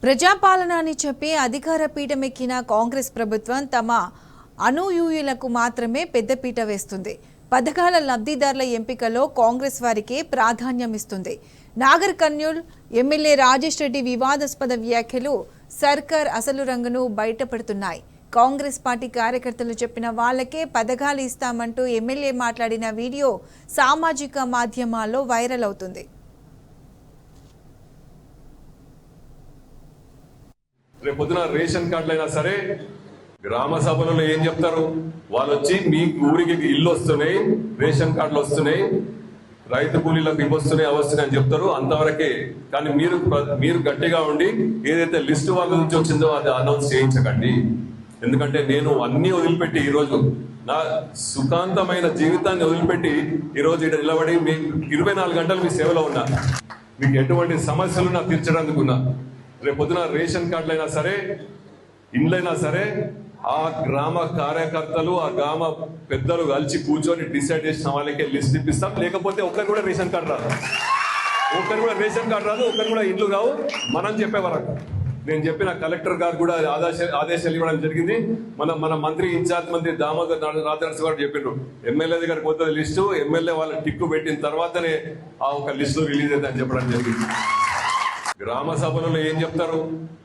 ప్రజాపాలన అని చెప్పి అధికార పీఠమెక్కిన కాంగ్రెస్ ప్రభుత్వం తమ అనుయూయులకు మాత్రమే పెద్దపీట వేస్తుంది. పథకాల లబ్ధిదారుల ఎంపికలో కాంగ్రెస్ వారికే ప్రాధాన్యం ఇస్తుంది. నాగర్ కర్నూల్ ఎమ్మెల్యే రాజేష్ రెడ్డి వివాదాస్పద వ్యాఖ్యలు సర్కార్ అసలు రంగును బయటపడుతున్నాయి. కాంగ్రెస్ పార్టీ కార్యకర్తలు చెప్పిన వాళ్ళకే పథకాలు ఇస్తామంటూ ఎమ్మెల్యే మాట్లాడిన వీడియో సామాజిక మాధ్యమాల్లో వైరల్ అవుతుంది. రేపొద్దున రేషన్ కార్డులైనా సరే గ్రామ సభలలో ఏం చెప్తారు, వాళ్ళు వచ్చి మీ ఊరికి ఇల్లు వస్తున్నాయి, రేషన్ కార్డులు వస్తున్నాయి, రైతు కూలీలకు ఇవి వస్తున్నాయి అవి వస్తున్నాయి అని చెప్తారు, అంతవరకే. కానీ మీరు గట్టిగా ఉండి ఏదైతే లిస్టు వాళ్ళ నుంచి వచ్చిందో అది అనౌన్స్ చేయించకండి. ఎందుకంటే నేను అన్ని వదిలిపెట్టి ఈరోజు నా సుఖాంతమైన జీవితాన్ని వదిలిపెట్టి ఈరోజు ఇక్కడ నిలబడి మీకు 24 గంటలు మీ సేవలో ఉన్నా. మీకు ఎటువంటి సమస్యలు నాకు తీర్చడానికి ఉన్నా. రేపొద్దున రేషన్ కార్డులైనా సరే ఇండ్లైనా సరే ఆ గ్రామ కార్యకర్తలు ఆ గ్రామ పెద్దలు కలిసి కూర్చొని డిసైడ్ చేసిన వాళ్ళకే లిస్ట్ ఇప్పిస్తాం. లేకపోతే ఒక్కరు కూడా రేషన్ కార్డు రాదు, ఒక్కరు కూడా ఇండ్లు కావు. మనం చెప్పే వరకు నేను చెప్పిన కలెక్టర్ గారు కూడా ఆదేశాలు ఇవ్వడం జరిగింది. మన మంత్రి ఇన్ఛార్జ్ మంత్రి దామోదర్ రాజనరసింహ గారు చెప్పిండ్రు, ఎమ్మెల్యే దగ్గర పోతుంది లిస్టు, ఎమ్మెల్యే వాళ్ళ టిక్కు పెట్టిన తర్వాతనే ఆ ఒక లిస్టు రిలీజ్ అయిందని చెప్పడం జరిగింది. గ్రామ సభలలో ఏం చెప్తారు,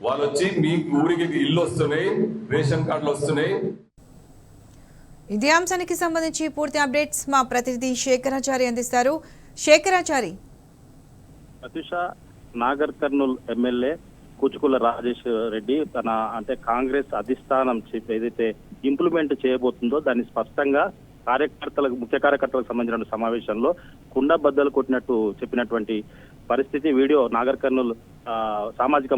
వాళ్ళు వచ్చి మీ ఊరికి ఇల్లు వస్తున్నాయి, రేషన్ కార్డులు వస్తున్నాయి. ఇదే అంశానికి సంబంధించి పూర్తి అప్డేట్స్ మా ప్రతినిధి శేఖరాచారి అందిస్తారు. శేఖరాచారి, నాగర్ కర్నూల్ ఎమ్మెల్యే కూచుకుల రాజేష్ రెడ్డి తన కాంగ్రెస్ అధిష్టానం ఏదైతే ఇంప్లిమెంట్ చేయబోతుందో దాన్ని స్పష్టంగా ముఖ్య కార్యకర్తలకు సంబంధించిన సమావేశంలో కుండ బద్దలు కొట్టినట్టు చెప్పినటువంటి పరిస్థితి వీడియో నాగర్ కర్నూల్ సామాజిక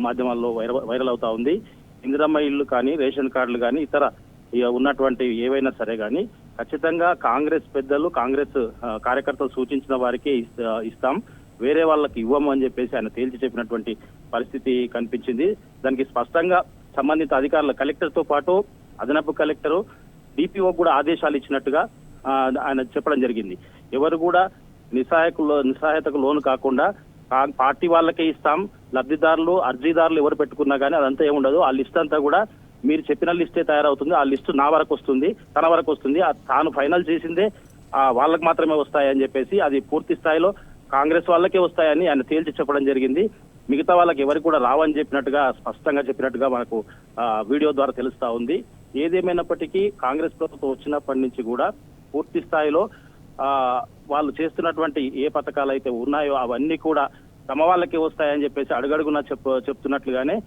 మాధ్యమాల్లో వైరల్ అవుతా ఉంది. ఇందిరమ్మ ఇల్లు కానీ రేషన్ కార్డులు కానీ ఇతర ఉన్నటువంటి ఏవైనా సరే కానీ ఖచ్చితంగా కాంగ్రెస్ పెద్దలు కాంగ్రెస్ కార్యకర్తలు సూచించిన వారికి ఇస్తాం, వేరే వాళ్ళకి ఇవ్వము అని చెప్పేసి ఆయన తేల్చి చెప్పినటువంటి పరిస్థితి కనిపించింది. దానికి స్పష్టంగా సంబంధిత అధికారుల కలెక్టర్ తో పాటు అదనపు కలెక్టరు డిపిఓ కూడా ఆదేశాలు ఇచ్చినట్టుగా ఆయన చెప్పడం జరిగింది. ఎవరు కూడా నిస్సహాయతకు లోను కాకుండా పార్టీ వాళ్ళకే ఇస్తాం, లబ్ధిదారులు అర్జీదారులు ఎవరు పెట్టుకున్నా కానీ అదంతా ఏముండదు, ఆ లిస్ట్ అంతా కూడా మీరు చెప్పిన లిస్టే తయారవుతుంది, ఆ లిస్టు నా వరకు వస్తుంది, తన వరకు వస్తుంది, తాను ఫైనల్ చేసిందే వాళ్ళకి మాత్రమే వస్తాయని చెప్పేసి అది పూర్తి స్థాయిలో కాంగ్రెస్ వాళ్ళకే వస్తాయని ఆయన తేల్చి చెప్పడం జరిగింది. మిగతా వాళ్ళకి ఎవరికి కూడా రావని చెప్పినట్టుగా స్పష్టంగా చెప్పినట్టుగా మనకు వీడియో ద్వారా తెలుస్తా ఉంది. ఏదేమైనప్పటికీ కాంగ్రెస్ ప్రభుత్వం వచ్చినప్పటి నుంచి కూడా పూర్తి స్థాయిలో వాళ్ళు చేస్తున్నటువంటి ఏ పథకాలు అయితే ఉన్నాయో అవన్నీ కూడా తమ వాళ్ళకే వస్తాయని చెప్పేసి అడుగడుగునా చెప్తున్నట్లుగానే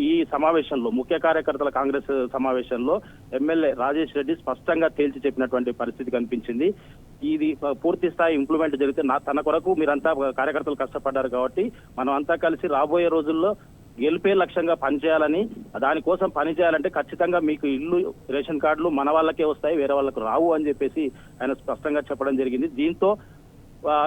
ఈ సమావేశంలో ముఖ్య కార్యకర్తల కాంగ్రెస్ సమావేశంలో ఎమ్మెల్యే రాజేష్ రెడ్డి స్పష్టంగా తేల్చి చెప్పినటువంటి పరిస్థితి కనిపించింది. ఇది పూర్తి స్థాయి ఇంప్లిమెంట్ జరిగితే తన కొరకు మీరంతా కార్యకర్తలు కష్టపడ్డారు కాబట్టి మనం అంతా కలిసి రాబోయే రోజుల్లో గెలిపే లక్ష్యంగా పనిచేయాలని, దానికోసం పనిచేయాలంటే ఖచ్చితంగా మీకు ఇల్లు రేషన్ కార్డులు మన వాళ్ళకే వస్తాయి, వేరే వాళ్ళకు రావు అని చెప్పేసి ఆయన స్పష్టంగా చెప్పడం జరిగింది. దీంతో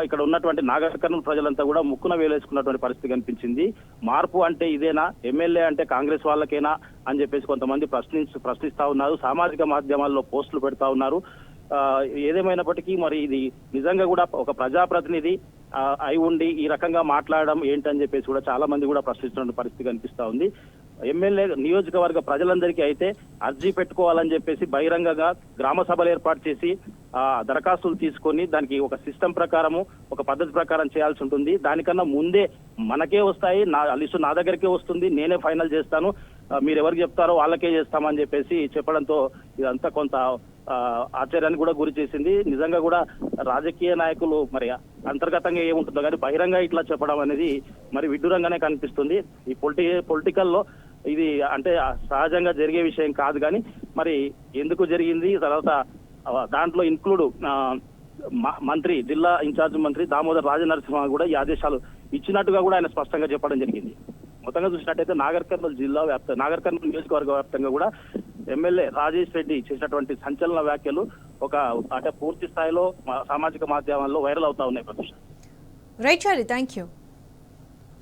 ఇక్కడ ఉన్నటువంటి నాగర్ కర్నూల్ ప్రజలంతా కూడా ముక్కున వేలేసుకున్నటువంటి పరిస్థితి కనిపించింది. మార్పు అంటే ఇదేనా, ఎమ్మెల్యే అంటే కాంగ్రెస్ వాళ్ళకేనా అని చెప్పేసి కొంతమంది ప్రశ్నిస్తా ఉన్నారు, సామాజిక మాధ్యమాల్లో పోస్టులు పెడతా ఉన్నారు. ఏదేమైనప్పటికీ మరి ఇది నిజంగా కూడా ఒక ప్రజాప్రతినిధి అయి ఉండి ఈ రకంగా మాట్లాడడం ఏంటని చెప్పేసి కూడా చాలా మంది కూడా ప్రశ్నిస్తున్న పరిస్థితి కనిపిస్తా ఉంది. ఎమ్మెల్యే నియోజకవర్గ ప్రజలందరికీ అయితే అర్జీ పెట్టుకోవాలని చెప్పేసి బహిరంగంగా గ్రామ సభలు ఏర్పాటు చేసి దరఖాస్తులు తీసుకొని దానికి ఒక సిస్టమ్ ప్రకారము ఒక పద్ధతి ప్రకారం చేయాల్సి ఉంటుంది. దానికన్నా ముందే మనకే వస్తాయి, నా లిస్టు నా దగ్గరికే వస్తుంది, నేనే ఫైనల్ చేస్తాను, మీరు ఎవరికి చెప్తారో వాళ్ళకే చేస్తామని చెప్పేసి చెప్పడంతో ఇదంతా కొంత ఆశ్చర్యానికి కూడా గురి చేసింది. నిజంగా కూడా రాజకీయ నాయకులు మరి అంతర్గతంగా ఏముంటుందో కానీ బహిరంగ ఇట్లా చెప్పడం అనేది మరి విడ్డూరంగానే కనిపిస్తుంది. ఈ పొలిటికల్లో ఇది అంటే సహజంగా జరిగే విషయం కాదు. కానీ మరి ఎందుకు జరిగింది, తర్వాత దాంట్లో ఇంక్లూడ్ మంత్రి జిల్లా ఇన్ఛార్జ్ మంత్రి దామోదర్ రాజనరసింహ కూడా ఈ ఆదేశాలు ఇచ్చినట్టుగా కూడా ఆయన స్పష్టంగా చెప్పడం జరిగింది. మొత్తంగా చూసినట్టయితే నాగర్ కర్నూల్ నియోజకవర్గ వ్యాప్తంగా కూడా ఎమ్మెల్యే రాజేష్ రెడ్డి చేసినటువంటి సంచలన వ్యాఖ్యలు పూర్తి స్థాయిలో సామాజిక మాధ్యమాల్లో వైరల్ అవుతా ఉన్నాయి. Right Chari, thank you.